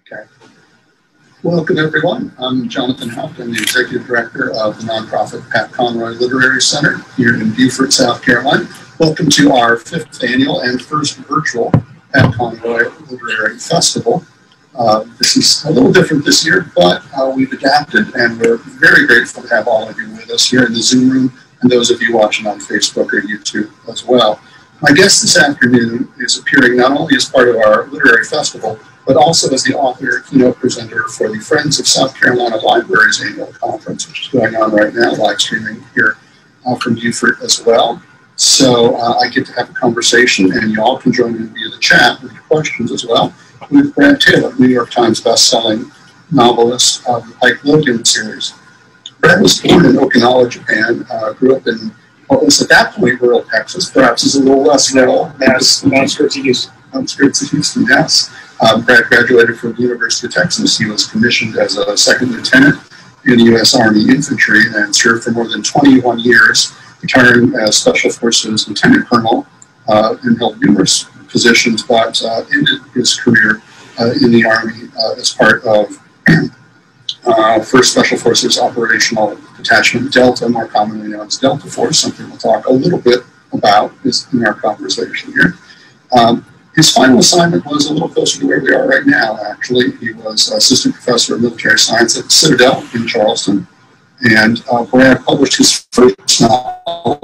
Okay. Welcome, everyone. I'm Jonathan Haupt. I'm the Executive Director of the nonprofit Pat Conroy Literary Center here in Beaufort, South Carolina. Welcome to our 5th annual and first virtual Pat Conroy Literary Festival. This is a little different this year, but we've adapted, and we're very grateful to have all of you with us here in the Zoom room, and those of you watching on Facebook or YouTube as well. My guest this afternoon is appearing not only as part of our literary festival, but also as the author keynote presenter for the Friends of South Carolina Libraries annual conference, which is going on right now, live streaming here from Beaufort as well. So I get to have a conversation, and you all can join me via the chat with your questions as well, with Brad Taylor, New York Times bestselling novelist of the Pike Logan series. Brad was born in Okinawa, Japan, grew up in what was at that point rural Texas, perhaps is a little less rural. Outskirts of Houston. Outskirts of Houston, yes. Brad graduated from the University of Texas. He was commissioned as a second lieutenant in the U.S. Army Infantry and served for more than 21 years, retiring as Special Forces Lieutenant Colonel and held numerous positions, but ended his career in the Army as part of 1st Special Forces Operational Detachment Delta, more commonly known as Delta Force, something we'll talk a little bit about in our conversation here. His final assignment was a little closer to where we are right now, actually. He was assistant professor of military science at Citadel in Charleston. And Brad published his first novel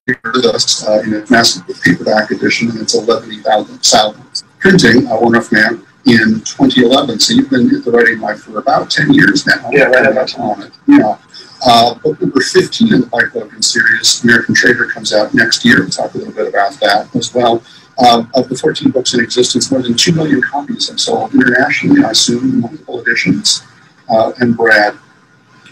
with us in a massive paperback edition, and it's 11,000 printing, One Rough Man, in 2011. So you've been at the writing life for about 10 years now. Yeah, right about on it. Yeah. Book number 15 in the Pike Logan series, American Trader, comes out next year. We'll talk a little bit about that as well. Of the 14 books in existence, more than 2 million copies have sold internationally, I assume, multiple editions. And Brad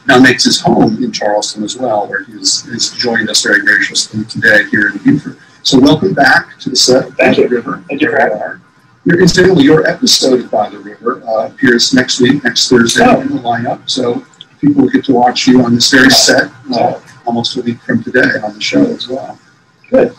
now makes his home in Charleston as well, where he's joined us very graciously today here in Beaufort. So welcome back to the set. Thank you. River. Thank you for having me. Incidentally, your episode of By the River appears next week, next Thursday in the lineup. So people will get to watch you on this very set almost a week from today on the show as well. Good.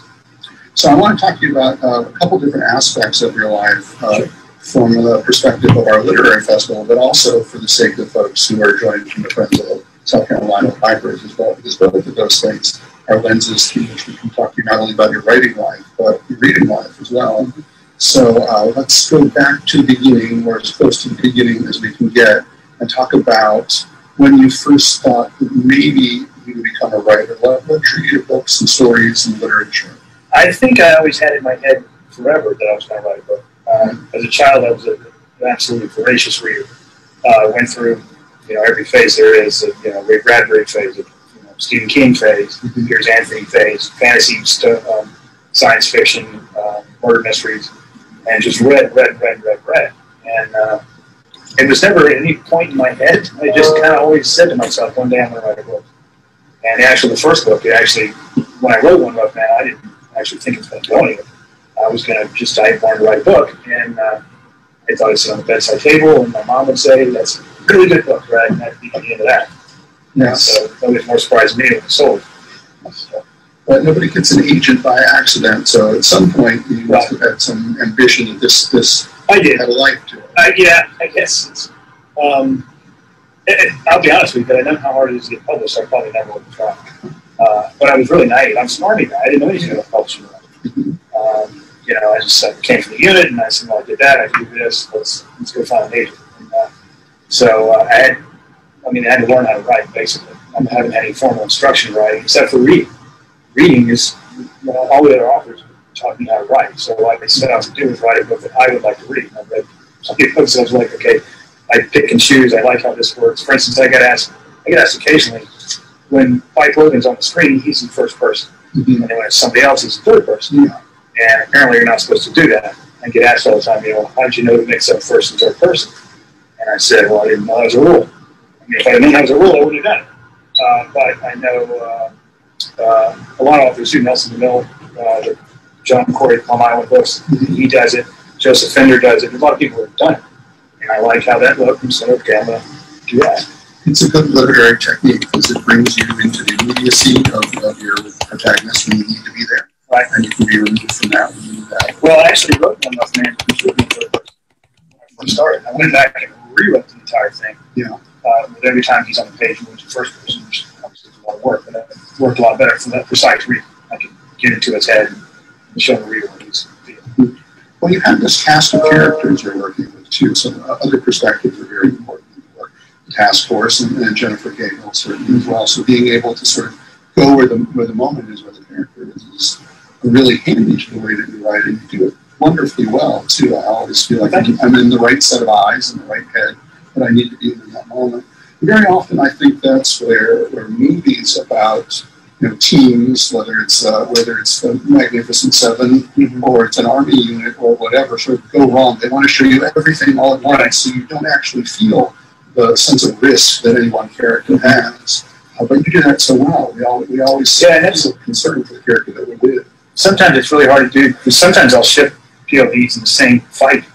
So I want to talk to you about a couple different aspects of your life from the perspective of our literary festival, but also for the sake of folks who are joining from the Friends of South Carolina Libraries as well, because both of those things are lenses through which we can talk to you not only about your writing life, but your reading life as well. So let's go back to the beginning, or as close to the beginning as we can get, and talk about when you first thought that maybe you would become a writer. What drew you to books and stories and literature? I think I always had in my head forever that I was going to write a book. As a child, I was an absolutely voracious reader. Went through, every phase there is. Ray Bradbury phase, Stephen King phase, Piers Anthony phase, fantasy, science fiction, murder mysteries, and just read. And it was never at any point in my head. I just kind of always said to myself, one day I'm going to write a book. And actually, the first book, when I wrote One Rough Man, I didn't actually think it was going to go anywhere. I was going to just, I wanted to write a book. And I thought I'd sit on the bedside table, and my mom would say, that's a really good book, right? And that'd be the end of that. Yes. So nobody's more surprised than me when it sold. So, but nobody gets an agent by accident. So at some point, you must have had some ambition that this I did. had a life to it. Yeah, I guess it's, I'll be honest with you, but I know how hard it is to get published, so I probably never would have tried. But I was really naive. I'm a smarty guy. I didn't know anything about publishing. I just came from the unit, and I said, well, I did that, I can do this, let's go find an agent. And, so I had to learn how to write, basically. I haven't had any formal instruction in writing, except for reading. Reading is, all the other authors taught me how to write. So what I set out to do was write a book that I would like to read. I read some books, I was like, okay, I pick and choose, I like how this works. For instance, I get asked occasionally, when Pike Logan's on the screen, he's in first person. And then when it's somebody else, he's in third person. And apparently you're not supposed to do that. I get asked all the time, how did you know to mix up first and third person? And I said, well, I didn't know that was a rule. If I didn't know that was a rule, I wouldn't have done it. But I know a lot of authors do. Nelson DeMille, the John Corey Plum Island books, he does it. Joseph Fender does it. There's a lot of people who have done it. And I like how that looked, and so, okay, I'm going to do that. It's a good literary technique because it brings you into the immediacy of your protagonist when you need to be there. Right. And you can be removed from that when you need that. Well, I actually wrote One Rough Man completely in third person. started. I went back and rewrote the entire thing. Yeah. With every time he's on the page, moved to first person, which obviously is a lot of work, but it worked a lot better for that precise reading. I could get into his head and show the reader what he's feeling. Well, you have this cast of characters you're working with too, so other perspectives are very important. The task force and Jennifer Gable certainly as well. So being able to sort of go where the moment is, where the character is really handy to the way that you write, and you do it wonderfully well too. I always feel like I'm in the right set of eyes and the right head that I need to be in that moment. And very often, I think that's where movies about teams, whether it's the Magnificent Seven or it's an army unit or whatever, sort of go wrong. They want to show you everything all at once, so you don't actually feel the sense of risk that any one character has. But you do that so well. We always so concerned for the character that we did. Sometimes it's really hard to do because sometimes I'll ship POVs in the same fight.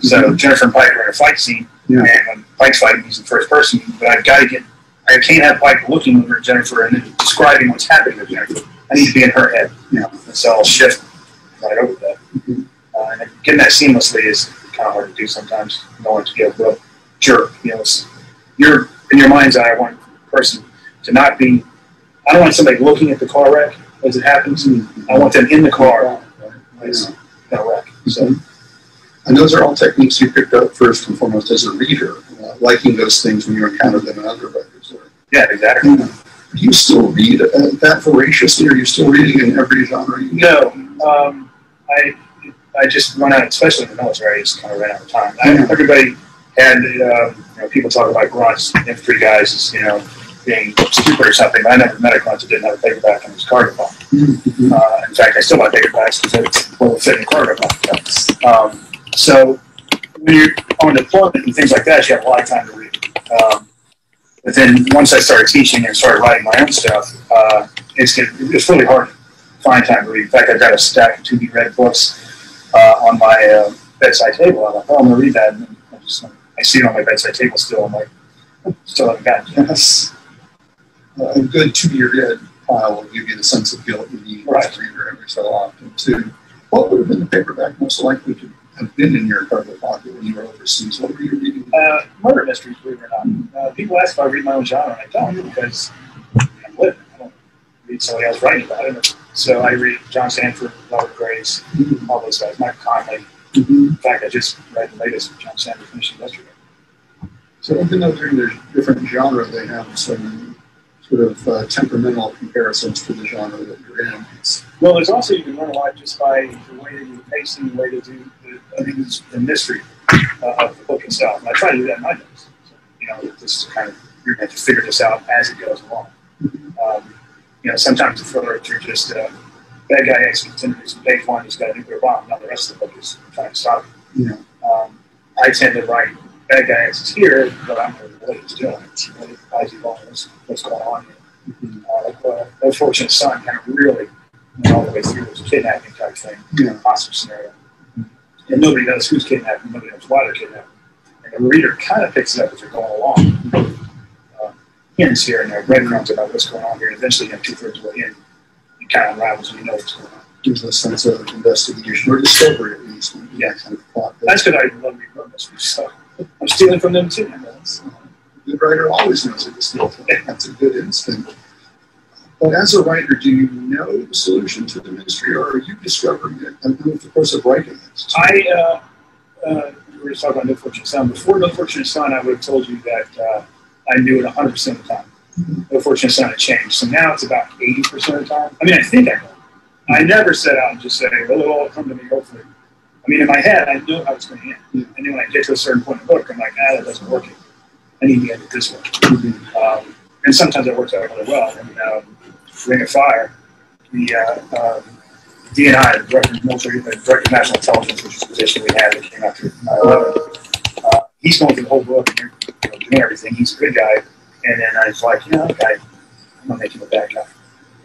So Jennifer and Pike are in a fight scene, and when Pike's fighting, he's in first person. But I can't have Pike looking over at Jennifer and then describing what's happening with Jennifer. I need to be in her head. Yeah. And so I'll shift right over that. And getting that seamlessly is kind of hard to do sometimes. You don't want to be a real jerk. You're in your mind's eye. I want a person to not be. I don't want somebody looking at the car wreck as it happens. I want them in the car as a wreck. So. And those are all techniques you picked up first and foremost as a reader, liking those things when you encounter them in other writers. Yeah, exactly. Do you still read that voraciously, or are you still reading in every genre? No. I just run out, especially in the military, I just kind of ran out of time. Everybody had, people talk about grunts, infantry guys, as, being stupid or something. I never met a grunt that didn't have a paperback in his cargo pump. In fact, I still buy paperbacks because it's well fitting cargo pump. So when you're on deployment and things like that, you have a lot of time to read. But then once I started teaching and started writing my own stuff, it's really hard to find time to read. In fact, I've got a stack of to-be-read books on my bedside table. I'm like, I'm going to read that. And I see it on my bedside table still. I'm like, still haven't gotten it. Yes. A good to-be-read pile will give you the sense of guilt you need as a reader every so often, too. What would have been the paperback most likely to have been in your cargo pocket when you were overseas? What were you reading? Murder mysteries, believe it or not. People ask if I read my own genre, and I don't, because I'm living. I don't read somebody else writing about it. So I read John Sanford, Robert Grace, all those guys, Mike Conley. In fact, I just read the latest John Sanford finishing yesterday. So even though during their different genre, they have some sort of temperamental comparisons to the genre that you're in. Well, there's also, you can learn a lot just by the way that you pacing, the way to do the mystery of the book itself. And I try to do that in my books. So, this is kind of, you're going to have to figure this out as it goes along. Sometimes the thriller, you're just bad guy exits into page one, he's got a nuclear bomb. Now the rest of the book is trying to stop him. I tend to write bad guy exits here, but I'm going to what he's doing. It's really what's going on here. Unfortunate Son kind of really went all the way through. It was a kidnapping type thing, hostage scenario. And nobody knows who's kidnapping, nobody knows why they're kidnapping. And the reader kind of picks it up as they're going along. Hints here and there, breadcrumbs about what's going on here. And eventually, 2/3 of the way in, it kind of unravels and you know what's going on. Gives a sense of investigation or discovery, at least. Yeah, kind of plot. That's because I love reading mysteries. So I'm stealing from them too. A good writer always knows it to steal from. That's a good instinct. But as a writer, do you know the solution to the mystery, or are you discovering it in the course of writing it? We were just talking about No Fortunate Son. Before No Fortunate Son, I would have told you that I knew it 100% of the time. No Fortunate Son had changed. So now it's about 80% of the time. I mean, I think I know. I never set out and just say, well, it'll all come to me, hopefully. I mean, in my head, I know how it's going to end. And then when I get to a certain point in the book, I'm like, that doesn't work. I need to end it this way. And sometimes it works out really well. And Ring of Fire, the DNI, the Director of National Intelligence, which is a position we had that came after 9/11, he's going through the whole book and doing everything. He's a good guy. And then I was like, okay, I'm going to make him a bad guy.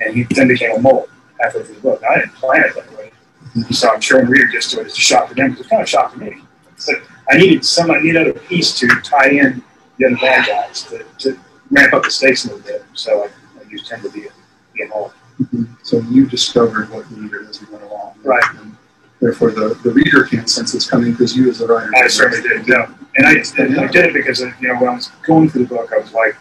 And he then became a mole halfway through the book. I didn't plan it that way. So I'm sure when the reader gets to it, it's a shock to them, because it's kind of a shock to me. So I needed another piece to tie in the other bad guys to ramp up the stakes a little bit. So I used him to be a mole. So you discovered what you needed as you went along. Right. Therefore, the reader can't sense it's coming because you as the writer. I certainly did, yeah. And I did it because, when I was going through the book, I was like,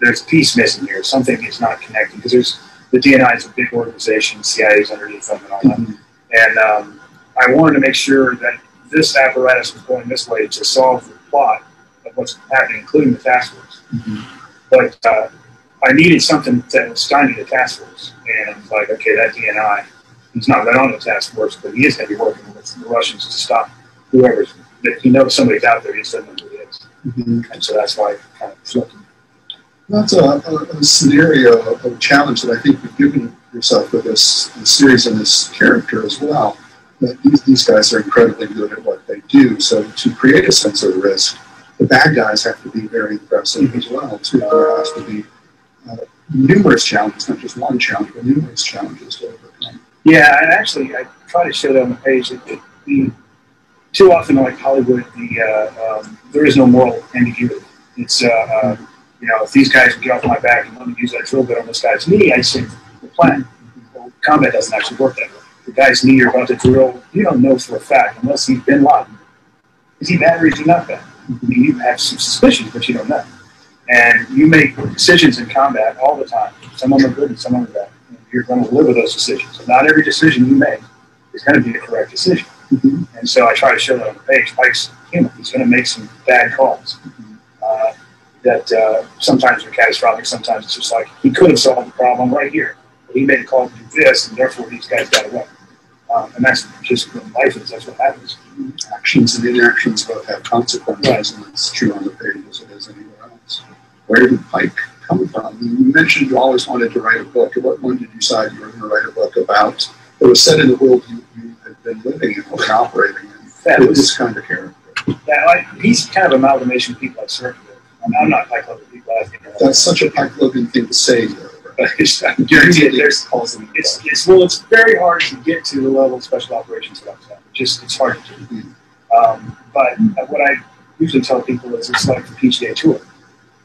there's a piece missing here. Something is not connecting. Because the DNI is a big organization, CIA is underneath them and all that. And I wanted to make sure that this apparatus was going this way to solve the plot of what's happening, including the task force. But I needed something that was stymied the task force. And it's like, okay, that DNI, he's not right on the task force, but he is going to be working with the Russians to stop whoever's, that he knows somebody's out there, he just doesn't know who it is. And so that's why I kind of flipped him. That's a scenario, a challenge that I think you've given yourself with this series and this character as well. That these guys are incredibly good at what they do. So to create a sense of risk, the bad guys have to be very impressive as well, too. There has to be numerous challenges, not just one challenge, but numerous challenges to overcome. Yeah, and actually, I try to show that on the page. Too often, like Hollywood, there is no moral ambiguity. It's if these guys would get off my back and let me use that drill bit on this guy's knee, I'd say the plan. Well, combat doesn't actually work that way. The guy's knee you're about to drill, you don't know for a fact unless he's Bin Laden. Is he bad or is he not bad? I mean, you have some suspicions, but you don't know. And you make decisions in combat all the time. Some of them are good and some of them are bad. And you're going to live with those decisions. So not every decision you make is going to be the correct decision. And so I try to show that on the page. Pike's human. He's going to make some bad calls that sometimes are catastrophic. Sometimes it's just like he could have solved the problem right here. But he made a call to do this, and therefore these guys got away. And that's just what life is. That's what happens. Actions and inactions both have consequences, and it's true on the page as it is anywhere else. Where did Pike come from? You mentioned you always wanted to write a book. At what point did you decide you were going to write a book about that was set in the world you had been living in or operating in with this kind of character? Yeah, he's kind of an amalgamation of people I've served with. I'm not Pike Logan people. I think that's such a Pike Logan thing to say. I guarantee it. It's very hard to get to the level of special operations that I was at. It's hard to do. But what I usually tell people is it's like the PGA Tour.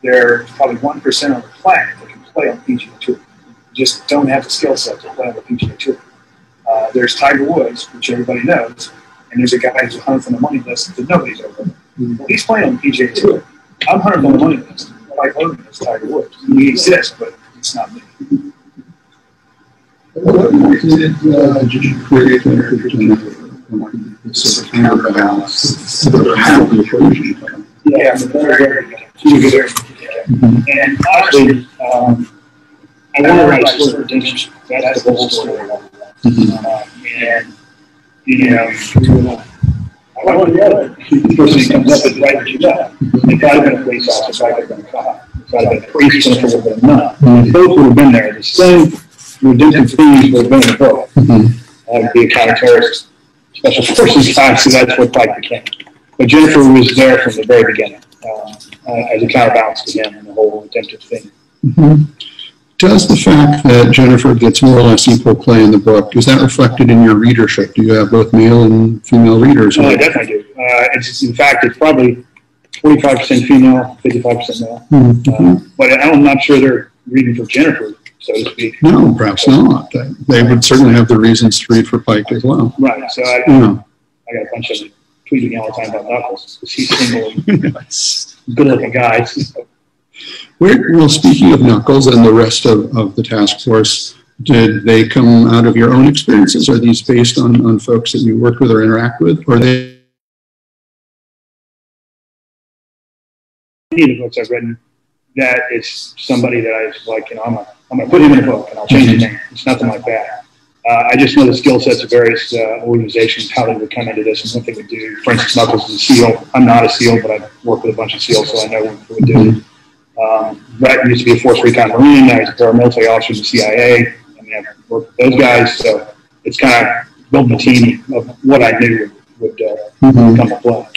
There's probably 1% on the planet that can play on the PGA Tour. You just don't have the skill set to play on the PGA Tour. There's Tiger Woods, which everybody knows, and there's a guy who's 100th on the money list that nobody's ever heard of. Well, he's playing on the PGA Tour. I'm 100th on the money list. Pike Logan is Tiger Woods. He exists, but it's not me. What did you create there sort of counterbalance? How the equation come? Yeah, very good. And actually, I want to write a story for redemption. That's the whole story. And, I want to know the person who comes up and writes your job. It might have been a police officer, it might have been a cop, it might have been a priest, it would have been none. Both would have been there. The same redemptive themes would have been in the book. It would be a counter-terrorist special forces guy, so that's what Pike became. But Jennifer was there from the very beginning as a counterbalance to him and the whole redemptive thing. Does the fact that Jennifer gets more or less equal play in the book, is that reflected in your readership? Do you have both male and female readers? Oh, I definitely do. In fact, it's probably 45% female, 55% male. But I'm not sure they're reading for Jennifer, so to speak. No, perhaps not. They would certainly have the reasons to read for Pike as well. Right. So I got a bunch of them tweeting all the time about Knuckles, because he's single, good-looking guy. Well, speaking of Knuckles and the rest of the task force, did they come out of your own experiences? Are these based on folks that you worked with or interact with? Or are they? Any of the books I've written, that is somebody that I was like, I'm going to put him in a book and I'll change his name. It's nothing like that. I just know the skill sets of various organizations, how they would come into this and what they would do. For instance, Knuckles is a SEAL. I'm not a SEAL, but I've worked with a bunch of SEALs, so I know what they would do. Brett used to be a Force Recon Marine. Now he's a paramilitary officer in the CIA. I mean, I've worked with those guys, so it's kind of building a team of what I knew would come to play.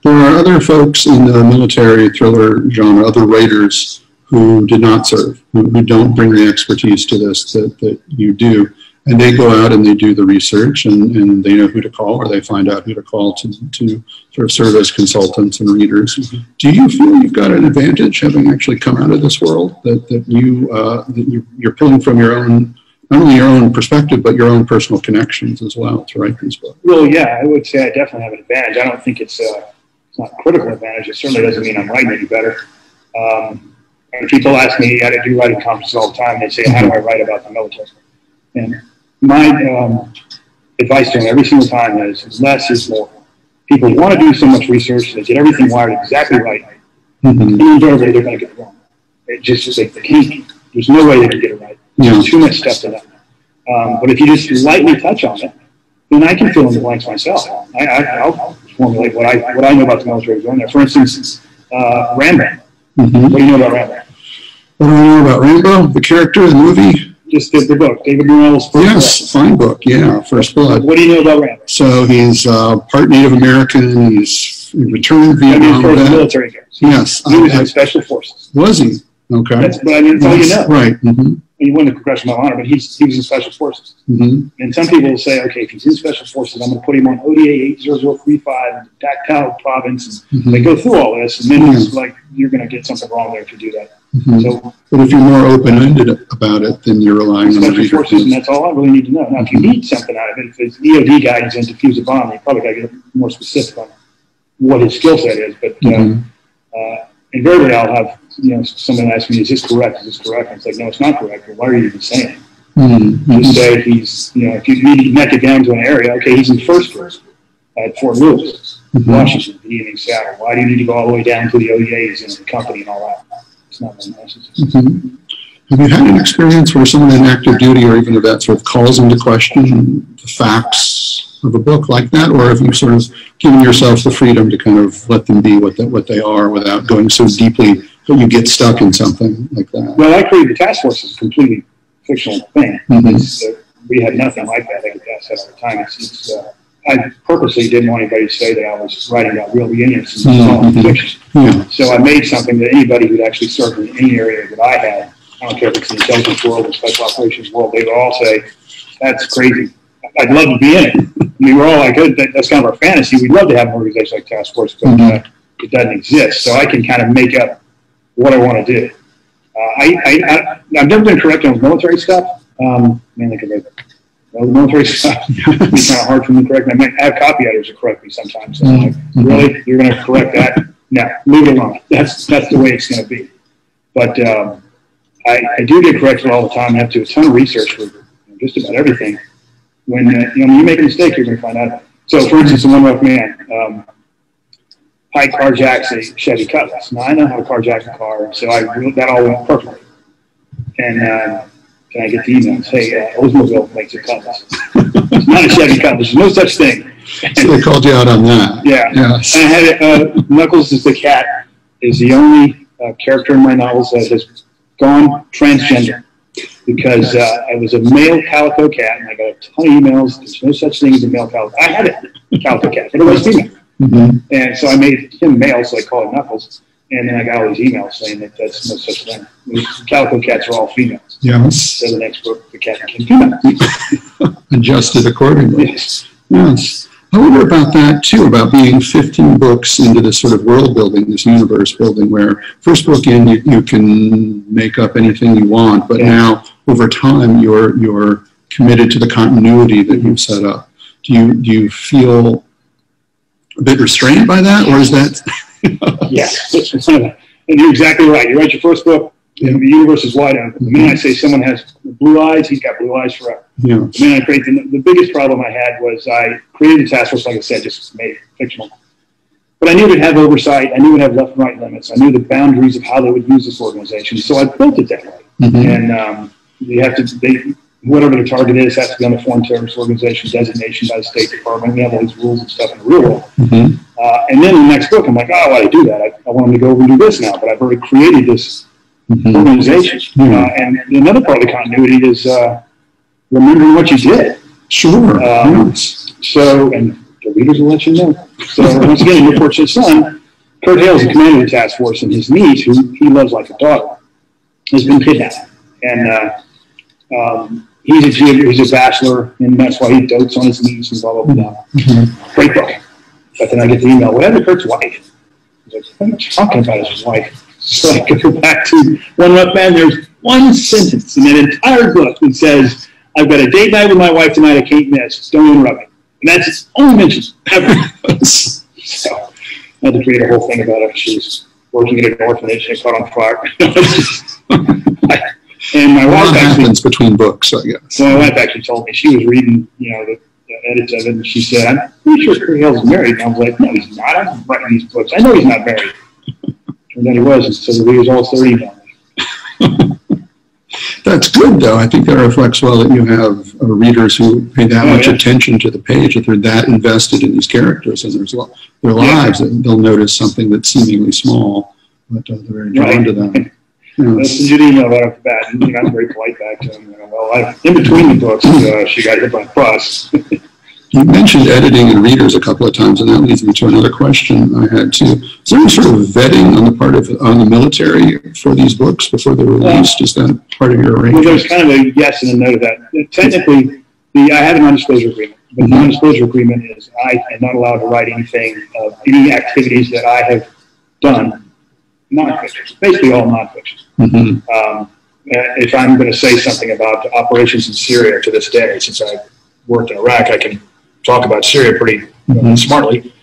There are other folks in the military thriller genre, other writers who did not serve, who don't bring the expertise to this that you do. And they go out and they do the research and they know who to call, or they find out who to call to sort of serve as consultants and readers. Do you feel you've got an advantage having actually come out of this world, that you're pulling from your own not only your own perspective, but your own personal connections as well to write these books. Well, yeah, I would say I definitely have an advantage. I don't think it's not a critical advantage. It certainly doesn't mean I'm writing any better. And people ask me, I do writing conferences all the time, they say, how do I write about the military? And my advice to them every single time is less is more. People want to do so much research, they get everything wired exactly right, and invariably they're going to get it wrong. It just they can't. There's no way they can get it right. There's too much stuff to that. But if you just lightly touch on it, then I can fill in the blanks myself. I'll formulate what I know about the military going there. For instance, Rambo. What do you know about Rambo? What do I know about Rambo? The character, the movie? Just the book, David Morrell's First Blood. Yes, fine book, yeah, First Blood. What do you know about Rambo? So he's part Native American, he's returned Vietnam. Military guys. Yes. He was in Special Forces. Was he? Okay. That's all you know. Right. He won the Congressional Honor, but he was in Special Forces. And some people will say, okay, if he's in Special Forces, I'm going to put him on ODA 80035 in Dak Tao province. And they go through all this, and then it's like, you're going to get something wrong there if you do that. So, but if you're more open-ended about it, then you're relying on the Special Forces, and that's all I really need to know. Now, if you need something out of it, if it's EOD guy who's going to defuse a bomb, you probably got to get more specific on what his skill set is. But invariably, I'll have someone ask me, "Is this correct? Is this correct?" And it's like, "No, it's not correct." Well, why are you even saying it? Just say he's, if you need to neck it down to an area, okay, he's in first group at Fort Lewis, Washington, D.C. Seattle. Why do you need to go all the way down to the ODAs and the company and all that? It's not very necessary. Have you had an experience where someone in active duty or even a vet sort of calls into question the facts of a book like that, or have you sort of given yourself the freedom to kind of let them be what they are without going so deeply that you get stuck in something like that? Well, I created the task force as a completely fictional thing. We had nothing like that. I think that's at the time. I purposely didn't want anybody to say that I was writing about real units and fiction. So I made something that anybody who'd actually served in any area that I had, I don't care if it's the intelligence world or special operations world, they would all say, that's crazy. I'd love to be in it. We were all like, that's kind of our fantasy. We'd love to have an organization like Task Force, but it doesn't exist. So I can kind of make up what I want to do. I've never been correct on military stuff, mainly because the military stuff it's kind of hard for me to correct. I have copy editors who correct me sometimes. So I'm like, really? You're going to correct that? No, leave it alone. That's the way it's going to be. But I do get corrected all the time. I have to do a ton of research for just about everything. When you make a mistake, you're going to find out. So, for instance, in One Rough Man, Pike carjacks a Chevy Cutlass. Now, I know how to carjack a car, so that all went perfectly. And can I get the emails? Hey, Oldsmobile makes a Cutlass. It's not a Chevy Cutlass. There's no such thing. So they called you out on that. Yeah. Yes. And I had Knuckles is the cat, is the only character in my novels that has gone transgender. Because I was a male calico cat, and I got a ton of emails. There's no such thing as a male calico. I had a calico cat, but it was female. And so I made him male, so I call it Knuckles. And then I got all these emails saying that that's no such thing. Calico cats are all females. Yes. So the next book, the cat became female. Adjusted accordingly. Yes. Yes. I wonder about that, too, about being 15 books into this sort of world building, this universe building, where first book in, you can make up anything you want, but now, over time, you're committed to the continuity that you've set up. Do you feel a bit restrained by that, or is that... Yes. And you're exactly right. You write your first book, and the universe is wide open. The minute I say someone has blue eyes, he's got blue eyes forever. The minute I create the biggest problem I had was I created the task force, like I said, just made it fictional. But I knew it would have oversight. I knew it would have left and right limits. I knew the boundaries of how they would use this organization. So I built it that way. And you have to, whatever the target is, has to be on the Foreign Terrorist Organization designation by the State Department. We have all these rules and stuff in the real world. And then in the next book, I'm like, oh, why did I do that? I want them to go over and do this now. But I've already created this organization. And another part of the continuity is remembering what you did. Sure. So, and the readers will let you know. So once again, Your Fortunate Son, Kurt Hale's the commander of the task force, and his niece, who he loves like a daughter, has been kidnapped. And he's a bachelor, and that's why he dotes on his niece and blah, blah, blah. Great book. But then I get the email, what happened to Kurt's wife? He's like, what are you talking about his wife? So I go back to One Rough Man. There's one sentence in that entire book that says, I've got a date night with my wife tonight I can't miss. Don't interrupt me. And that's its only mentions ever. So I had to create a whole thing about her. She was working at an orphanage and caught on fire. And my wife happens between books, I guess. So my wife actually told me she was reading, the edits of it, and she said, "I'm pretty sure Kurt Hale's married." And I was like, "No, he's not. I'm writing these books. I know he's not married." And then he was, so he was all 30 now. That's good, though. I think that reflects well that you have readers who pay that much attention to the page, that they're that invested in these characters and their lives, that they'll notice something that's seemingly small, but they're very drawn to them. That's a good email right off the bat. And I'm very polite back to him. In between the books, she got hit by a bus. You mentioned editing and readers a couple of times, and that leads me to another question I had too. Is there any sort of vetting on the part of the military for these books before they're released? Is that part of your arrangement? Well, there's kind of a yes and a no to that. Technically, I have a non-disclosure agreement, but the non-disclosure agreement is I am not allowed to write anything of any activities that I have done, non-fiction, basically all non-fiction. If I'm going to say something about operations in Syria to this day, since I worked in Iraq, I can talk about Syria pretty smartly.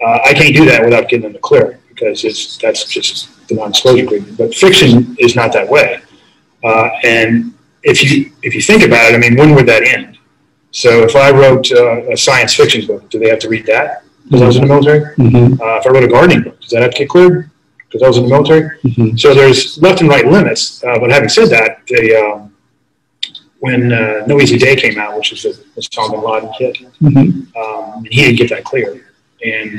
I can't do that without getting them to clear it, because that's just the non-disclosure agreement. But fiction is not that way. And if you think about it, I mean, when would that end? So if I wrote a science fiction book, do they have to read that because I was in the military? If I wrote a gardening book, does that have to get cleared because I was in the military? So there's left and right limits. But having said that, when No Easy Day came out, which was the Osama bin Laden kit, he didn't get that cleared. And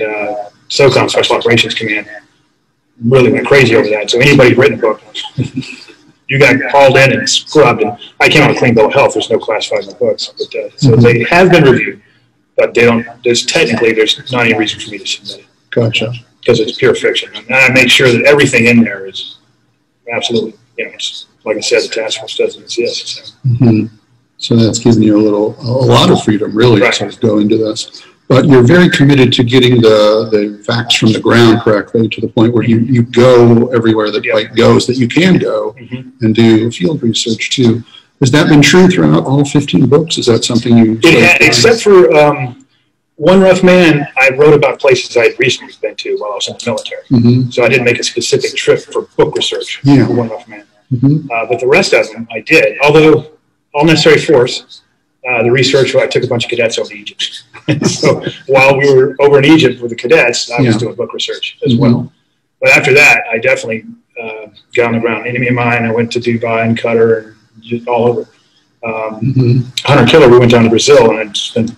SOCOM, Special Operations Command, really went crazy over that. So anybody written a book, you got called in and scrubbed. And I came on a clean bill of health. There's no classified in the books. But, so they have been reviewed, but they don't. There's not any reason for me to submit it. Gotcha. Because it's pure fiction. And I make sure that everything in there is absolutely, it's, like I said, the task force doesn't exist. So, so that's given you a lot of freedom, really, to sort of go into this. But you're very committed to getting the facts from the ground correctly, to the point where you go everywhere that Pike goes, that you can go and do field research too. Has that been true throughout all 15 books? Is that something you... except for One Rough Man, I wrote about places I had recently been to while I was in the military. So I didn't make a specific trip for book research for One Rough Man. But the rest of them I did. Although All Necessary Force, the research, I took a bunch of cadets over to Egypt. So while we were over in Egypt with the cadets, I was doing book research as well. But after that, I definitely got on the ground. Enemy of Mine, I went to Dubai and Qatar and just all over. Hunter Killer, we went down to Brazil, and I spent,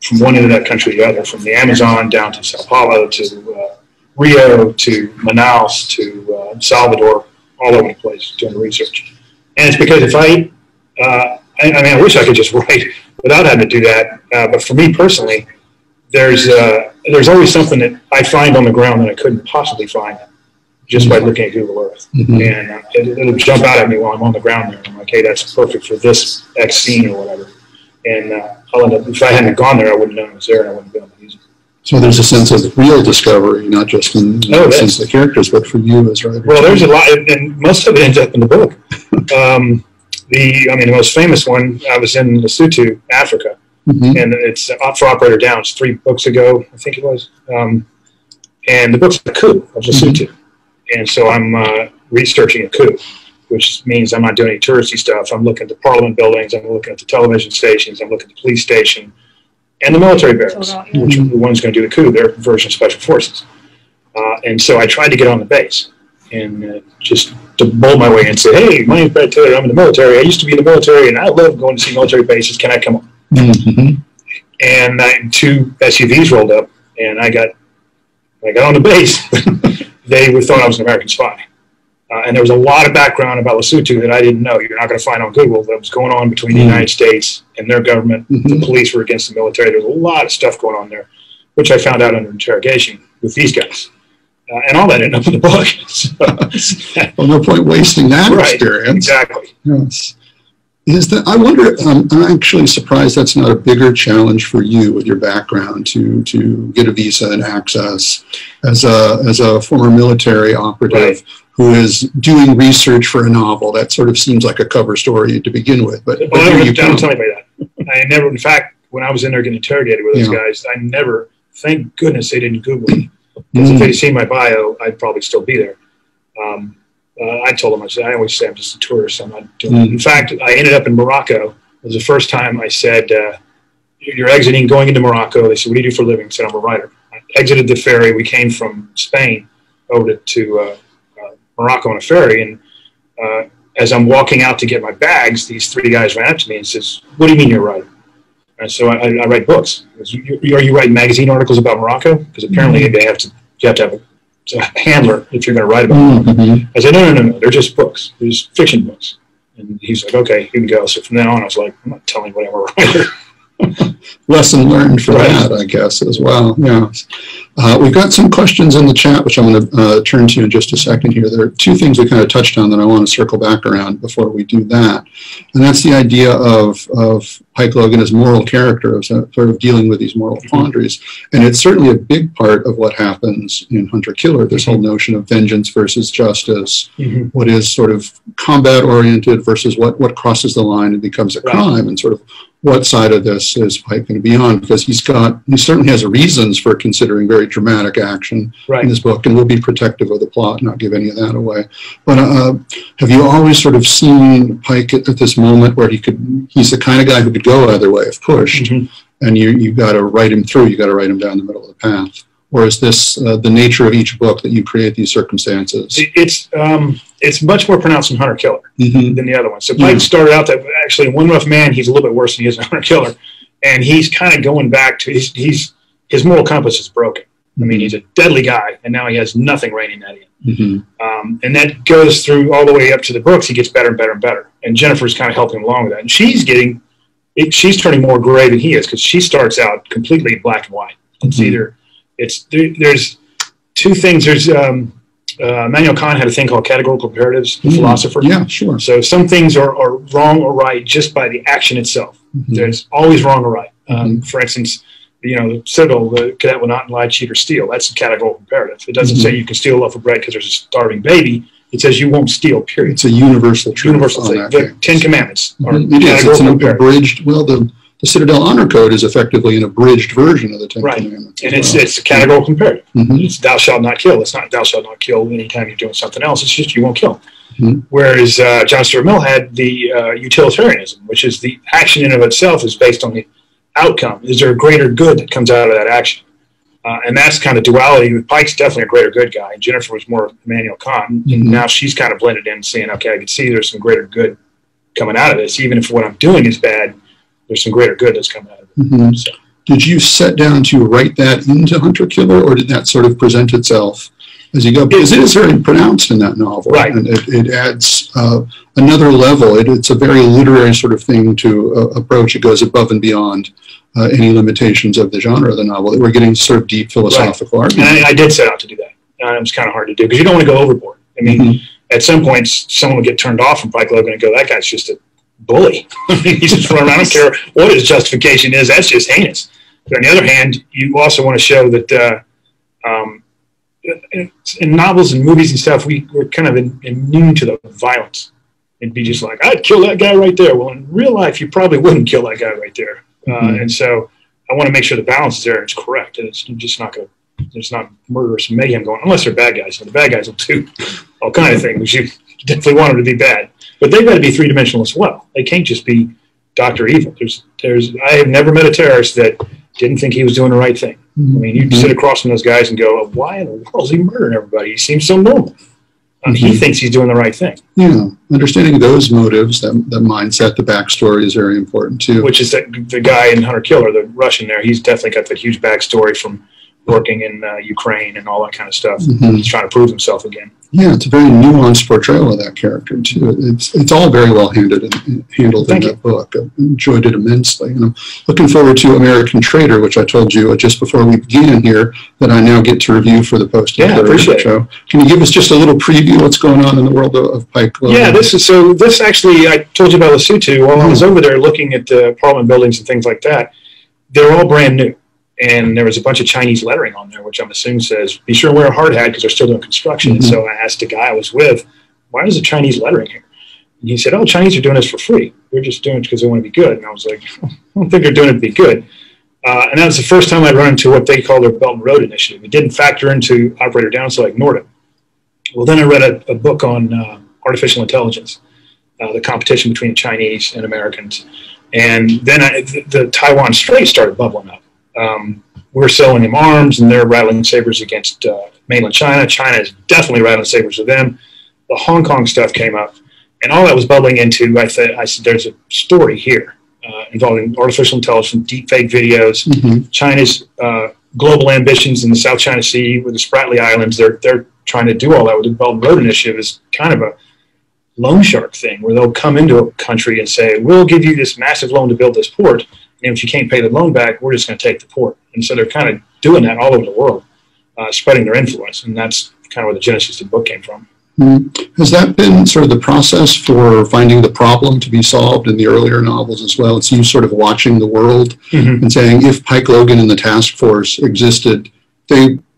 from one end of that country to the other, from the Amazon down to Sao Paulo to Rio to Manaus to Salvador, all over the place doing the research. And it's because if I wish I could just write without having to do that. But for me personally, there's always something that I find on the ground that I couldn't possibly find just by looking at Google Earth. And it'll jump out at me while I'm on the ground there. I'm like, hey, that's perfect for this X scene or whatever. And I'll end up, if I hadn't gone there, I wouldn't know it was there, and I wouldn't be able to use it. So there's a sense of real discovery, not just in the sense of the characters, but for you as writers. Well, there's a lot, and most of it ends up in the book. The most famous one, I was in Lesotho, Africa, and it's for Operator Down. It's 3 books ago, I think it was. And the book's a coup of Lesotho. And so I'm researching a coup, which means I'm not doing any touristy stuff. I'm looking at the parliament buildings, I'm looking at the television stations, I'm looking at the police station, and the military barracks, which are the ones going to do the coup. They're version of Special Forces. And so I tried to get on the base and just to bowl my way and say, hey, my name's Brad Taylor, I'm in the military. I used to be in the military, and I love going to see military bases. Can I come on? And 2 SUVs rolled up, and I got on the base. They thought I was an American spy. And there was a lot of background about Lesotho that I didn't know. You're not going to find on Google that was going on between the United States and their government. The police were against the military. There was a lot of stuff going on there, which I found out under interrogation with these guys. And all that ended up in the book. So, well, no point wasting that experience. Exactly. Yes. I wonder, I'm actually surprised that's not a bigger challenge for you with your background to get a visa and access as a former military operative who is doing research for a novel. That sort of seems like a cover story to begin with. But well, I don't tell anybody that. I never, in fact, when I was in there getting interrogated with those guys, I never, thank goodness they didn't Google me. Because if they'd seen my bio, I'd probably still be there. I told them, I always say I'm just a tourist. I'm not doing it. In fact, I ended up in Morocco. It was the first time I said, you're exiting, going into Morocco. They said, what do you do for a living? I said, I'm a writer. I exited the ferry. We came from Spain over to Morocco on a ferry. And as I'm walking out to get my bags, these three guys ran up to me and says, what do you mean you're a writer? And so I write books. Are you writing magazine articles about Morocco? Because apparently you have to have a handler if you're going to write about it. I said, no. They're just books. They're just fiction books. And he's like, okay, you can go. So from then on, I was like, I'm not telling anybody I'm a writer. Lesson learned for that, I guess, as well. Yeah. We've got some questions in the chat, which I'm going to turn to in just a second here. There are two things we kind of touched on that I want to circle back around before we do that. And that's the idea of Pike Logan as moral character, of sort of dealing with these moral quandaries. And it's certainly a big part of what happens in Hunter-Killer, this whole notion of vengeance versus justice, what is sort of combat-oriented versus what crosses the line and becomes a crime, and sort of what side of this is Pike going to be on, because he certainly has reasons for considering very dramatic action in this book, and will be protective of the plot, not give any of that away. But have you always sort of seen Pike at this moment where he's the kind of guy who could go either way if pushed, and you've got to write him through, you've got to write him down the middle of the path? Or is this the nature of each book that you create these circumstances? It's much more pronounced in Hunter-Killer than the other one. So Pike started out that actually in One Rough Man, he's a little bit worse than he is in Hunter-Killer. And he's kind of going back to, his moral compass is broken. I mean, he's a deadly guy, and now he has nothing reining that in. And that goes through all the way up to the books. He gets better and better and better. And Jennifer's kind of helping him along with that. And she's turning more gray than he is, because she starts out completely black and white. It's there's two things. There's Immanuel Kant had a thing called categorical imperatives, the philosopher. Yeah, sure. So some things are wrong or right just by the action itself. There's always wrong or right. For instance, the Citadel, the cadet will not lie, cheat, or steal. That's a categorical imperative. It doesn't say you can steal a loaf of bread because there's a starving baby. It says you won't steal, period. It's a universal truth. Universal thing. The Ten Commandments are it is. It's an abridged, the Citadel Honor Code is effectively an abridged version of the Ten Commandments. And it's a categorical imperative. It's thou shalt not kill. It's not thou shalt not kill anytime you're doing something else. It's just you won't kill. Whereas John Stuart Mill had the utilitarianism, which is the action in of itself is based on the outcome. Is there a greater good that comes out of that action? And that's kind of duality. Pike's definitely a greater good guy. Jennifer was more Immanuel Kant. And now she's kind of blended in, saying, okay, I can see there's some greater good coming out of this. Even if what I'm doing is bad, there's some greater good that's coming out of it. So. Did you set down to write that into Hunter-Killer, or did that sort of present itself as you go? Because it is very pronounced in that novel. And it adds another level. It's a very literary sort of thing to approach. It goes above and beyond any limitations of the genre of the novel. We're getting sort of deep philosophical argument. And I did set out to do that. It was kind of hard to do because you don't want to go overboard. I mean, at some points, someone will get turned off from Pike Logan and go, that guy's just a bully. He's just running around. I don't care what his justification is. That's just heinous. But on the other hand, you also want to show that in novels and movies and stuff, we're kind of immune to the violence. It'd be just like, I'd kill that guy right there. Well, in real life, you probably wouldn't kill that guy right there. And so I want to make sure the balance is there and it's correct. And it's just not going to, there's not murderous mayhem going on, unless they're bad guys. And the bad guys will do all kind of things. You definitely want them to be bad. But they've got to be three-dimensional as well. They can't just be Dr. Evil. I have never met a terrorist that didn't think he was doing the right thing. I mean, you sit across from those guys and go, why in the world is he murdering everybody? He seems so normal. He thinks he's doing the right thing. Yeah, understanding those motives, that mindset, the backstory is very important too. Which is that the guy in Hunter-Killer, the Russian there, he's definitely got that huge backstory from working in Ukraine and all that kind of stuff. He's trying to prove himself again. Yeah, it's a very nuanced portrayal of that character too. It's all very well handled in that book. I enjoyed it immensely. And I'm looking forward to American Traitor, which I told you just before we began here that I now get to review for the Post. Yeah, I appreciate show. Can you give us just a little preview of what's going on in the world of Pike Logan? Yeah, this actually, I told you about Lesotho. While I was over there looking at the Parliament buildings and things like that, they're all brand new. and there was a bunch of Chinese lettering on there, which I'm assuming says, be sure to wear a hard hat because they're still doing construction. And so I asked the guy I was with, why is the Chinese lettering here? And he said, oh, Chinese are doing this for free. They're just doing it because they want to be good. And I was like, I don't think they're doing it to be good. And that was the first time I'd run into what they call their Belt and Road Initiative. It didn't factor into operator down, so I ignored it. Well, then I read a book on artificial intelligence, the competition between Chinese and Americans. And then the Taiwan Strait started bubbling up. We're selling them arms, and they're rattling sabers against mainland China. China is definitely rattling sabers with them. The Hong Kong stuff came up, and all that was bubbling into, I said, there's a story here involving artificial intelligence, deepfake videos, China's global ambitions in the South China Sea with the Spratly Islands. They're trying to do all that with the Belt and Road Initiative. Is kind of a loan shark thing where they'll come into a country and say, we'll give you this massive loan to build this port, and if you can't pay the loan back, we're just going to take the port. And so they're kind of doing that all over the world, spreading their influence, and that's kind of where the genesis of the book came from. Has that been sort of the process for finding the problem to be solved in the earlier novels as well? It's you sort of watching the world and saying, if Pike Logan and the task force existed,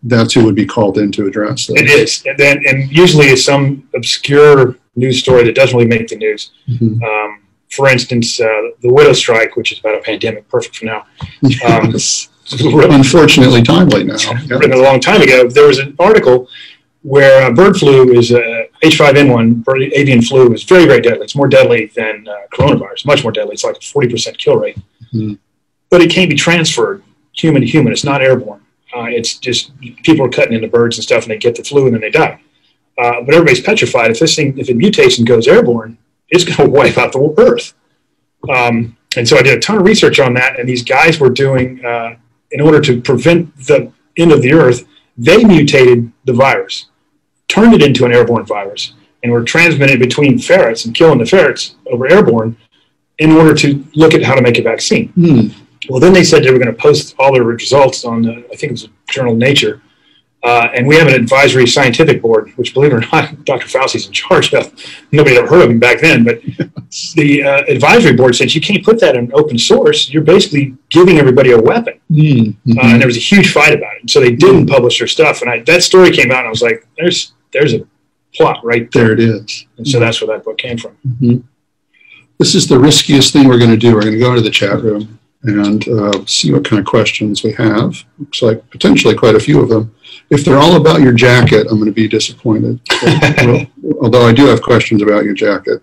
that's who would be called in to address this. It is, and usually it's some obscure news story that doesn't really make the news. For instance, the widow strike, which is about a pandemic, perfect for now. Unfortunately timely now. Written a long time ago. There was an article where bird flu is H5N1, avian flu, is very, very deadly. It's more deadly than coronavirus, much more deadly. It's like a 40% kill rate. But it can't be transferred human to human. It's not airborne. It's just people are cutting into birds and stuff, and they get the flu, and then they die. But everybody's petrified. If it mutates and goes airborne, it's going to wipe out the earth. And so I did a ton of research on that, and these guys were doing, in order to prevent the end of the earth, they mutated the virus, turned it into an airborne virus, and were transmitted between ferrets and killing the ferrets over airborne in order to look at how to make a vaccine. Well, then they said they were going to post all their results on, I think it was a journal Nature. And we have an advisory scientific board, which, believe it or not, Dr. Fauci's in charge of. Nobody had ever heard of him back then. But the advisory board said, you can't put that in open source. You're basically giving everybody a weapon. And there was a huge fight about it. So they didn't publish their stuff. And that story came out, and I was like, there's a plot right there. There it is. And so that's where that book came from. This is the riskiest thing we're going to do. We're going to go into the chat room and see what kind of questions we have. Looks like potentially quite a few of them. If they're all about your jacket, I'm going to be disappointed. Although I do have questions about your jacket.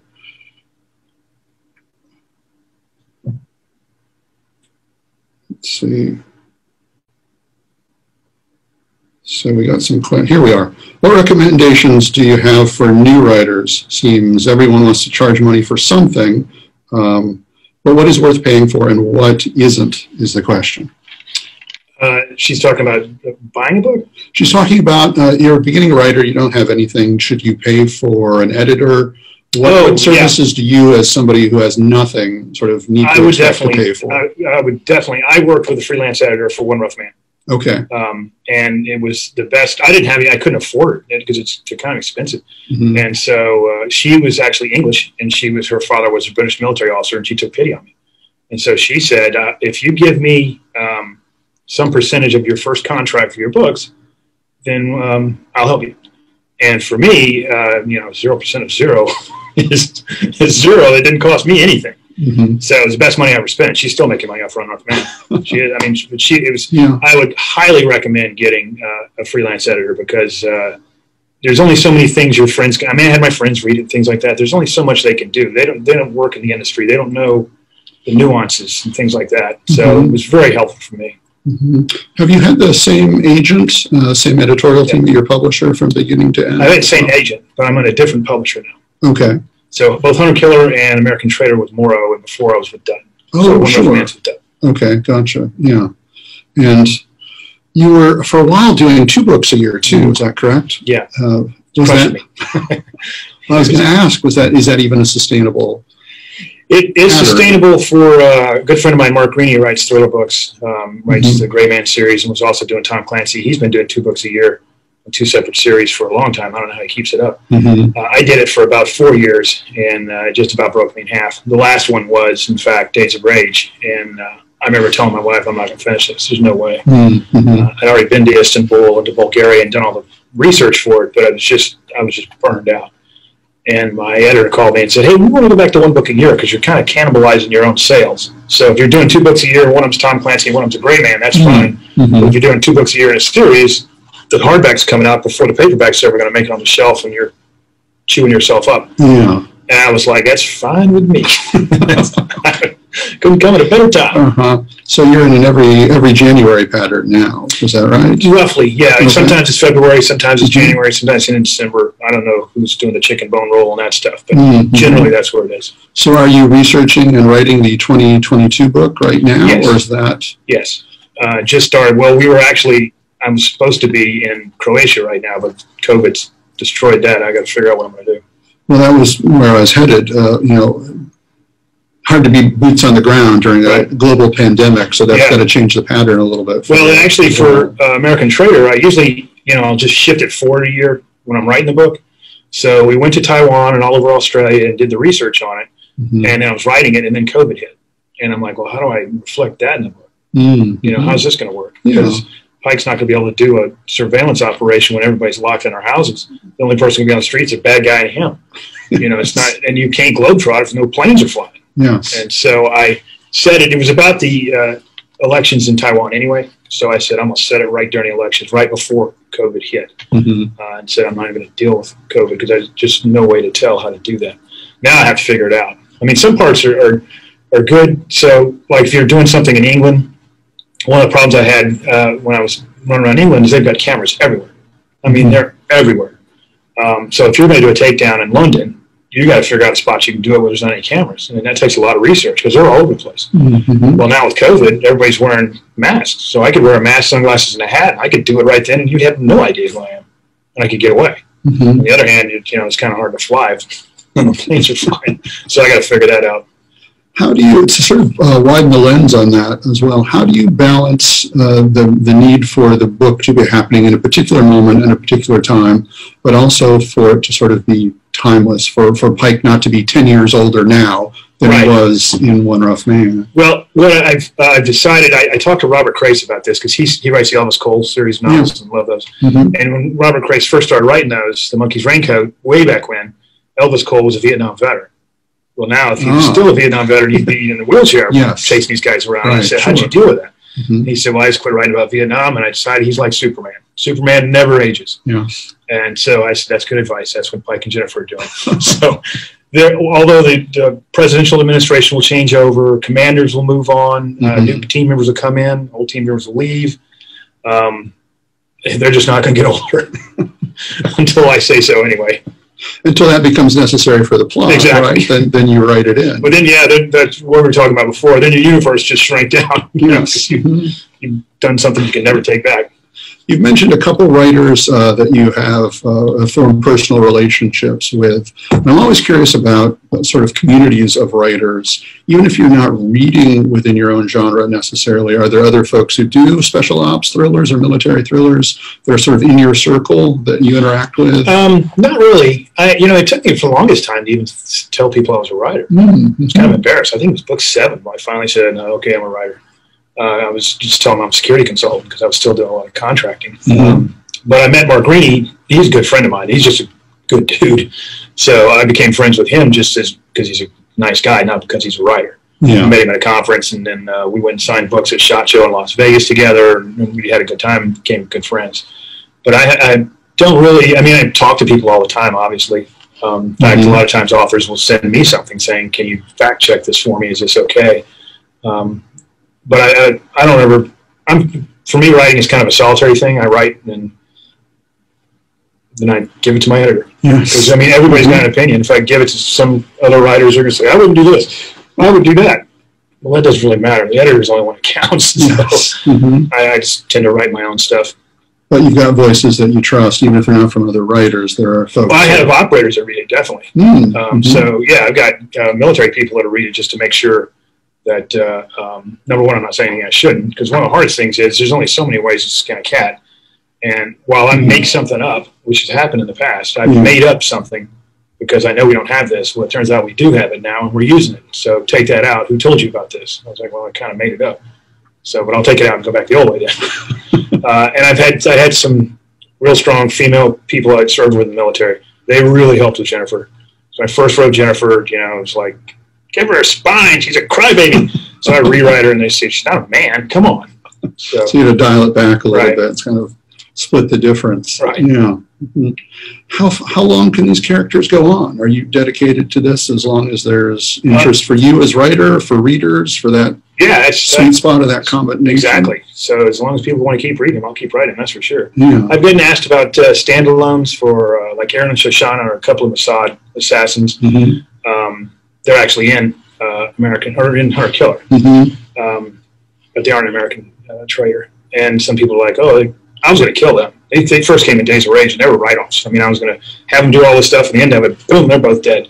Let's see. So we got some, here we are. What recommendations do you have for new writers? Seems everyone wants to charge money for something, but what is worth paying for and what isn't is the question. She's talking about buying a book? She's talking about you're a beginning writer, you don't have anything. Should you pay for an editor? What services do you, as somebody who has nothing, sort of need to expect to pay for? I would definitely. I worked with a freelance editor for One Rough Man. Okay. And it was the best. I didn't have it. I couldn't afford it because they're kind of expensive. And so she was actually English, and her father was a British military officer, and she took pity on me. And so she said, if you give me some percentage of your first contract for your books, then I'll help you. And for me, 0% of zero is zero. It didn't cost me anything. So it was the best money I ever spent. She's still making money off Run North Man. I would highly recommend getting a freelance editor because there's only so many things your friends can. I mean, I had my friends read it, things like that. There's only so much they can do. They don't work in the industry. They don't know the nuances and things like that. So it was very helpful for me. Have you had the same agent, same editorial team that your publisher from beginning to end? I had the same agent, but I'm on a different publisher now. Okay. So both Hunter Killer and American Trader with Morrow, and before I was with Dutton. Oh, sure. Okay, gotcha. Yeah. And you were, for a while, doing 2 books a year, too. Is that correct? Yeah. I was going to ask, is that even a sustainable It is pattern? Sustainable for a good friend of mine, Mark Greene, who writes thriller books, writes the Gray Man series, and was also doing Tom Clancy. He's been doing 2 books a year, 2 separate series for a long time. I don't know how he keeps it up. I did it for about 4 years, and it just about broke me in half. The last one was, in fact, Days of Rage, and I remember telling my wife, I'm not going to finish this. There's no way. Mm-hmm. I'd already been to Istanbul and to Bulgaria and done all the research for it, but I was just burned out. And my editor called me and said, hey, we want to go back to one book a year because you're kind of cannibalizing your own sales. So if you're doing 2 books a year, one of them's Tom Clancy and one of them's a Gray Man, that's fine. Mm-hmm. But if you're doing 2 books a year in a series, the hardback's coming out before the paperback's ever going to make it on the shelf, and you're chewing yourself up. Yeah. And I was like, that's fine with me. Couldn't come at a better time. Uh-huh. So you're in an every January pattern now, is that right? Roughly, yeah. Okay. Sometimes it's February, sometimes it's January, sometimes it's in December. I don't know who's doing the chicken bone roll and that stuff, but generally that's where it is. So are you researching and writing the 2022 book right now, Yes. or is that? Yes. Just started. Well, I'm supposed to be in Croatia right now, but COVID's destroyed that. I got to figure out what I'm going to do. Well, that was where I was headed. Hard to be boots on the ground during a global pandemic, so that's got to change the pattern a little bit. Well, actually, for American Trader, I usually, I'll just shift it forward a year when I'm writing the book. So we went to Taiwan and all over Australia and did the research on it, and then I was writing it, and then COVID hit, and I'm like, well, how do I reflect that in the book? How's this going to work? Because Pike's not going to be able to do a surveillance operation when everybody's locked in their houses. The only person going to be on the streets is a bad guy and him. It's not, and you can't globetrot if no planes are flying. Yes. And so I said it was about the elections in Taiwan anyway. So I said, I'm going to set it right during the elections, right before COVID hit. And said, I'm not even going to deal with COVID because there's just no way to tell how to do that. Now I have to figure it out. I mean, some parts are good. So like if you're doing something in England, one of the problems I had when I was running around England is they've got cameras everywhere. I mean, they're everywhere. So if you're going to do a takedown in London, you got to figure out a spot you can do it where there's not any cameras. And that takes a lot of research because they're all over the place. Well, now with COVID, everybody's wearing masks. So I could wear a mask, sunglasses, and a hat. And I could do it right then, and you'd have no idea who I am. And I could get away. On the other hand, it's kind of hard to fly when the planes are flying. So I got to figure that out. How do you, to sort of widen the lens on that as well, how do you balance the need for the book to be happening in a particular moment and a particular time, but also for it to sort of be timeless, for Pike not to be 10 years older now than he was in One Rough Man? Well, what I've decided, I talked to Robert Crace about this because he writes the Elvis Cole series novels and love those. And when Robert Crace first started writing those, The Monkey's Raincoat, way back when, Elvis Cole was a Vietnam veteran. Well, now, if he was still a Vietnam veteran, he'd be in a wheelchair chasing these guys around. I said, how'd you deal with that? He said, well, I just quit writing about Vietnam, and I decided he's like Superman. Superman never ages. And so I said, that's good advice. That's what Pike and Jennifer are doing. So although the presidential administration will change over, commanders will move on, new team members will come in, old team members will leave, they're just not going to get older until I say so anyway. Until that becomes necessary for the plot, right? Then you write it in. But then, that's what we were talking about before. Then your universe just shrank down. You've done something you can never take back. You've mentioned a couple writers that you have formed personal relationships with. And I'm always curious about sort of communities of writers. Even if you're not reading within your own genre necessarily, are there other folks who do special ops thrillers or military thrillers that are sort of in your circle that you interact with? Not really. It took me for the longest time to even tell people I was a writer. I was kind of embarrassed. I think it was book 7 when I finally said, no, okay, I'm a writer. I was just telling them I'm a security consultant because I was still doing a lot of contracting. But I met Mark Greene. He's a good friend of mine. He's just a good dude. So I became friends with him just because he's a nice guy, not because he's a writer. I met him at a conference, and then we went and signed books at SHOT Show in Las Vegas together, and we had a good time and became good friends. But I don't really, I talk to people all the time, obviously. In fact, a lot of times authors will send me something saying, can you fact check this for me? Is this okay? But I don't ever, for me, writing is kind of a solitary thing. I write and then I give it to my editor. Because, everybody's got an opinion. If I give it to some other writers, they're going to say, I wouldn't do this. I would do that. Well, that doesn't really matter. The editor is the only one that counts. So I just tend to write my own stuff. But you've got voices that you trust, even if they're not from other writers. There are folks. Well, I have operators that read it, definitely. So, I've got military people that read it just to make sure that, number one, I'm not saying anything I shouldn't, because one of the hardest things is there's only so many ways to skin a cat. And while I make something up, which has happened in the past, I've made up something because I know we don't have this. Well, it turns out we do have it now, and we're using it. So take that out. Who told you about this? I was like, well, I kind of made it up. So, but I'll take it out and go back the old way then. And I had some real strong female people I'd served with in the military. They really helped with Jennifer. So I first wrote Jennifer, you know, it was like, give her a spine. She's a crybaby. So I rewrite her, and they say, she's not a man. Come on. So you had to dial it back a little bit. It's kind of split the difference. Right. Yeah. Mm-hmm. How long can these characters go on? Are you dedicated to this as long as there's interest for you as writer, for readers, for that sweet spot of that combination? Exactly. So as long as people want to keep reading, I'll keep writing. That's for sure. Yeah. I've been asked about standalones for like Aaron and Shoshana or a couple of Mossad assassins. Mm-hmm. They're actually in American or in Heart Killer, Mm-hmm. but they aren't an American traitor. And some people are like, oh, I was going to kill them. They first came in Days of Rage, and they were write-offs. I mean, I was going to have them do all this stuff, and the end of it, boom, they're both dead.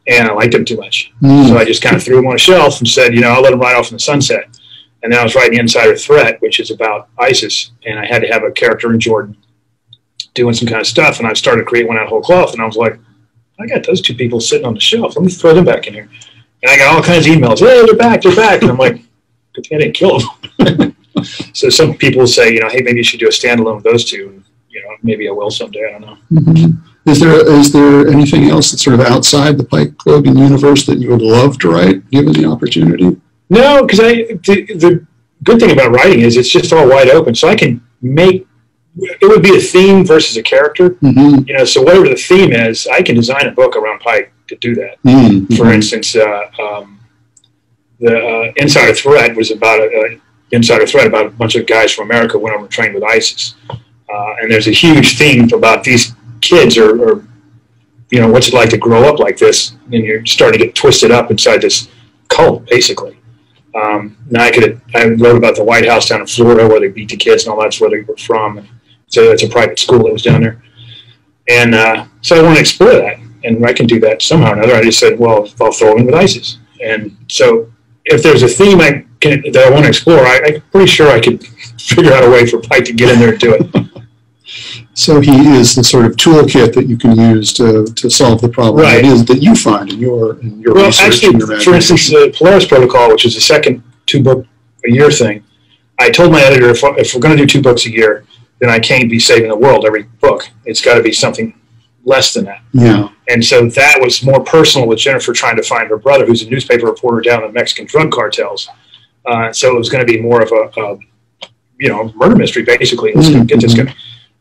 And I liked them too much. Mm. So I just kind of threw them on a shelf and said, you know, I'll let them ride off in the sunset. And then I was writing Insider Threat, which is about ISIS, and I had to have a character in Jordan doing some kind of stuff, and I started to create one out of whole cloth, and I was like, I got those two people sitting on the shelf. Let me throw them back in here. And I got all kinds of emails. Hey, they're back. And I'm like, good thing I didn't kill them. So some people say, you know, hey, maybe you should do a standalone with those two. And, you know, maybe I will someday. I don't know. Mm-hmm. Is there anything else that's sort of outside the Pike Logan universe that you would love to write, given the opportunity? No, because the good thing about writing is it's just all wide open. So I can make, it would be a theme versus a character. Mm-hmm. You know, so whatever the theme is, I can design a book around Pike to do that. Mm-hmm. For instance, the Insider Threat was about a bunch of guys from America went over and trained with ISIS. And there's a huge theme about these kids or you know, what's it like to grow up like this? And you're starting to get twisted up inside this cult, basically. Now I wrote about the White House down in Florida where they beat the kids and all that's where they were from. So it's a private school that was down there. And so I want to explore that. And I can do that somehow or another. I just said, well, I'll throw them in with ISIS. And so if there's a theme that I want to explore, I'm pretty sure I could figure out a way for Pike to get in there and do it. So he is the sort of toolkit that you can use to solve the problem Right. that you find in your Well, research actually, and your for instance, the Polaris Protocol, which is the second 2-book-a-year thing, I told my editor, if we're going to do 2 books a year, then I can't be saving the world every book. It's got to be something less than that. Yeah. And so that was more personal with Jennifer trying to find her brother, who's a newspaper reporter down in the Mexican drug cartels. So it was going to be more of a murder mystery, basically. Let's get this guy.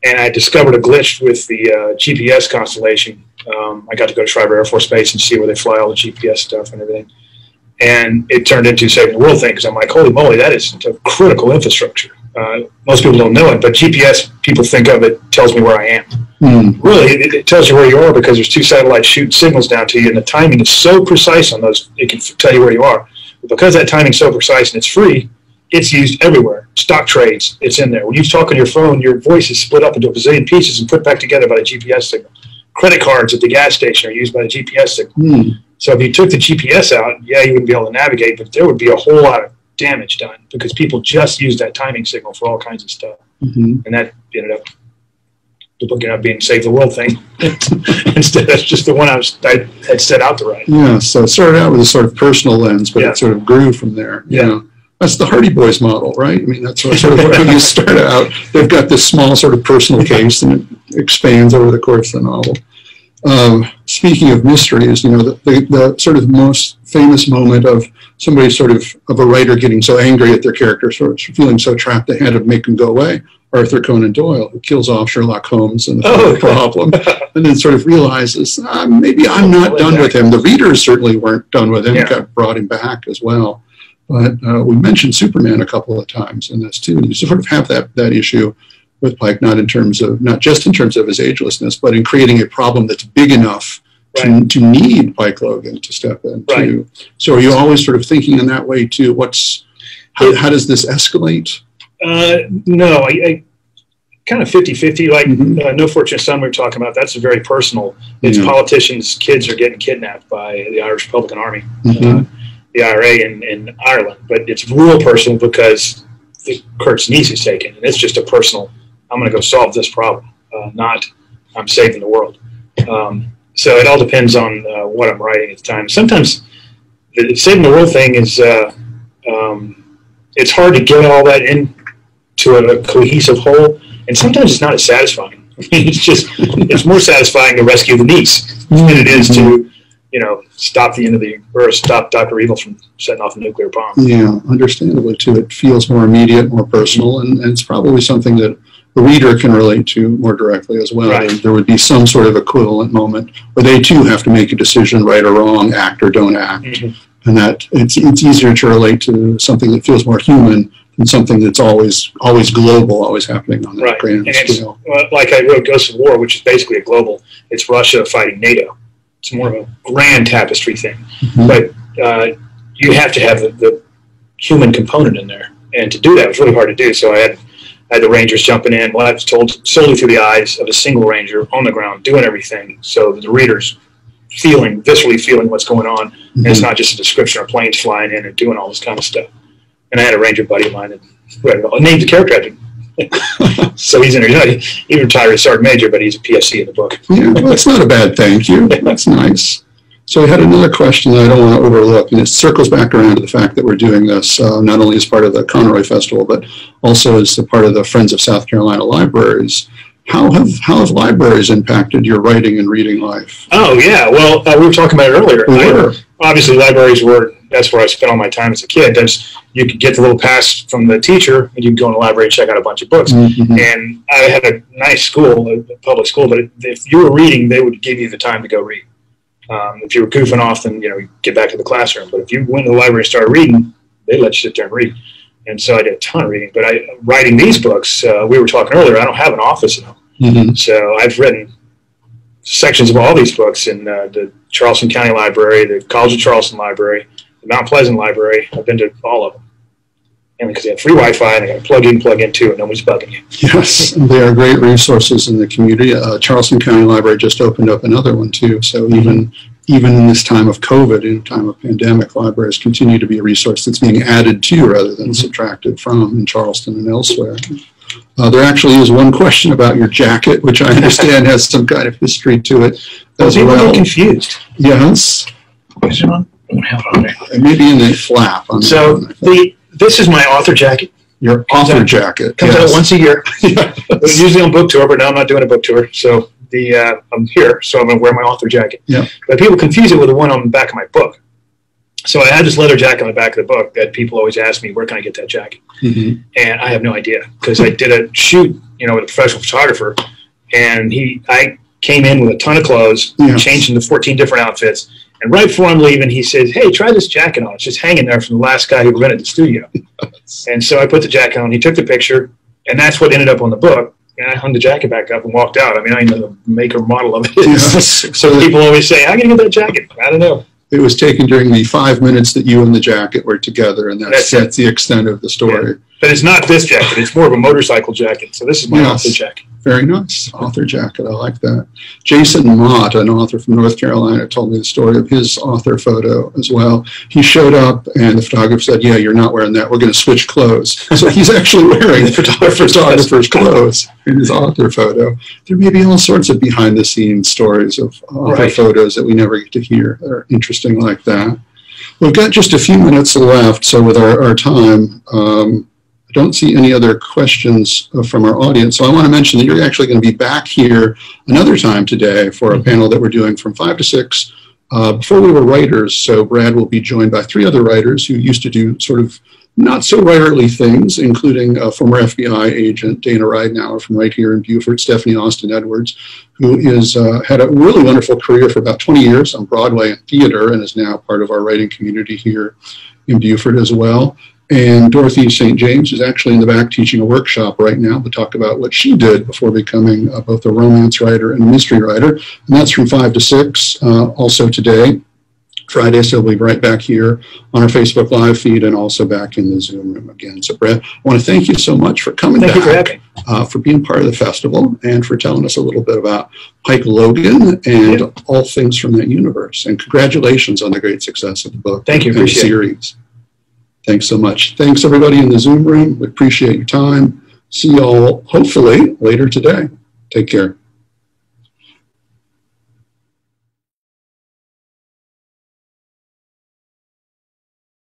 And I discovered a glitch with the GPS constellation. I got to go to Schreiber Air Force Base and see where they fly all the GPS stuff and everything. And it turned into saving the world thing because I'm like, holy moly, that is a critical infrastructure. Most people don't know it, but GPS, people think of it, tells me where I am. Mm. Really, it tells you where you are because there's 2 satellites shooting signals down to you, and the timing is so precise on those, it can tell you where you are. But because that timing's so precise and it's free, it's used everywhere. Stock trades, it's in there. When you talk on your phone, your voice is split up into a bazillion pieces and put back together by the GPS signal. Credit cards at the gas station are used by the GPS signal. Mm. So if you took the GPS out, yeah, you wouldn't be able to navigate, but there would be a whole lot of damage done because people just use that timing signal for all kinds of stuff. Mm-hmm. And that ended up being Save the World thing. Instead, that's just the one I had set out to write. Yeah, so it started out with a sort of personal lens, but it sort of grew from there. Yeah. You know, that's the Hardy Boys model, right? I mean, that's sort of when you start out, they've got this small sort of personal case and it expands over the course of the novel. Speaking of mysteries, you know, the sort of most famous moment of somebody of a writer getting so angry at their character, sort of feeling so trapped they had to make them go away, Arthur Conan Doyle, who kills off Sherlock Holmes in the problem, and then sort of realizes, maybe I'm not done with him. The readers certainly weren't done with him, got brought him back as well. But we mentioned Superman a couple of times in this too. And you sort of have that issue with Pike, not just in terms of his agelessness, but in creating a problem that's big enough to need Pike Logan to step in too. Right. So are you always sort of thinking in that way too? How does this escalate? No, I kind of 50-50. Like No Fortunate Son we were talking about, that's very personal. It's politicians' kids are getting kidnapped by the Irish Republican Army. The IRA in Ireland, but it's real personal because Kurt's niece is taken, and it's just a personal, I'm going to go solve this problem, not I'm saving the world. So it all depends on what I'm writing at the time. Sometimes the saving the world thing is it's hard to get all that into a cohesive whole, and sometimes it's not as satisfying. It's more satisfying to rescue the niece than it is to, stop stop Dr. Evil from setting off a nuclear bomb. Yeah, understandably too. It feels more immediate, more personal, and it's probably something that the reader can relate to more directly as well. Right. There would be some sort of equivalent moment where they too have to make a decision, right or wrong, act or don't act, and that it's easier to relate to something that feels more human than something that's always global, always happening on that grand scale. Like I wrote Ghosts of War, which is basically a global. It's Russia fighting NATO. It's more of a grand tapestry thing, but you have to have the human component in there, and to do that was really hard to do. So I had the Rangers jumping in. Well, I was told solely through the eyes of a single Ranger on the ground doing everything, so that the reader's viscerally feeling what's going on, and it's not just a description of planes flying in and doing all this kind of stuff. And I had a Ranger buddy of mine who named the character after him. So he's in there. He retired as Sergeant Major, but he's a PFC in the book. Yeah, well, that's not a bad thank you. That's nice. So we had another question that I don't want to overlook, and it circles back around to the fact that we're doing this not only as part of the Conroy Festival, but also as a part of the Friends of South Carolina Libraries. How have libraries impacted your writing and reading life? Oh, yeah. Well, we were talking about it earlier. Obviously, libraries that's where I spent all my time as a kid. You could get the little pass from the teacher, and you could go in the library and check out a bunch of books. And I had a nice school, a public school, but if you were reading, they would give you the time to go read. If you were goofing off, then you get back to the classroom. But if you went to the library and started reading, they let you sit there and read. And so I did a ton of reading. But writing these books, we were talking earlier, I don't have an office now. So I've written sections of all these books in the Charleston County Library, the College of Charleston Library, the Mount Pleasant Library. I've been to all of them. And because they have free Wi-Fi, and they got to plug in too, and nobody's bugging you. Yes, they are great resources in the community. Charleston County Library just opened up another one too. So even in this time of COVID, in time of pandemic, libraries continue to be a resource that's being added to rather than subtracted from in Charleston and elsewhere. There actually is one question about your jacket, which I understand has some kind of history to it as well. People get confused. Yes. Is it on? It may be in the flap. So this is my author jacket. Your author jacket. Comes out once a year. Usually on book tour, but now I'm not doing a book tour. So I'm here, so I'm going to wear my author jacket. Yeah. But people confuse it with the one on the back of my book. So I had this leather jacket on the back of the book that people always ask me, where can I get that jacket? And I have no idea, because I did a shoot, with a professional photographer, and I came in with a ton of clothes, changed into 14 different outfits. And right before I'm leaving, he says, hey, try this jacket on. It's just hanging there from the last guy who rented the studio. And so I put the jacket on. He took the picture, and that's what ended up on the book. And I hung the jacket back up and walked out. I mean, I didn't know the make or model of it. So people always say, how can you get that jacket? I don't know. It was taken during the 5 minutes that you and the jacket were together, and that's the extent of the story. Yeah. But it's not this jacket. It's more of a motorcycle jacket. So this is my author jacket. Very nice. Author jacket. I like that. Jason Mott, an author from North Carolina, told me the story of his author photo as well. He showed up, and the photographer said, yeah, you're not wearing that. We're going to switch clothes. So he's actually wearing the photographer's clothes in his author photo. There may be all sorts of behind-the-scenes stories of author photos that we never get to hear that are interesting like that. We've got just a few minutes left, so with our time, I don't see any other questions from our audience. So I want to mention that you're actually going to be back here another time today for a panel that we're doing from 5 to 6. Before we were writers, so Brad will be joined by 3 other writers who used to do sort of not so writerly things, including former FBI agent Dana Ridenauer from right here in Beaufort, Stephanie Austin Edwards, who had a really wonderful career for about 20 years on Broadway and theater, and is now part of our writing community here in Beaufort as well. And Dorothy St. James is actually in the back teaching a workshop right now to talk about what she did before becoming both a romance writer and a mystery writer. And that's from 5 to 6, also today, Friday. So we'll be right back here on our Facebook Live feed and also back in the Zoom room again. So Brett, I want to thank you so much for coming back. Thank you for having me. For being part of the festival and for telling us a little bit about Pike Logan and all things from that universe. And congratulations on the great success of the book. Thank you. And the series. Thanks so much. Thanks, everybody in the Zoom room. We appreciate your time. See you all, hopefully, later today. Take care.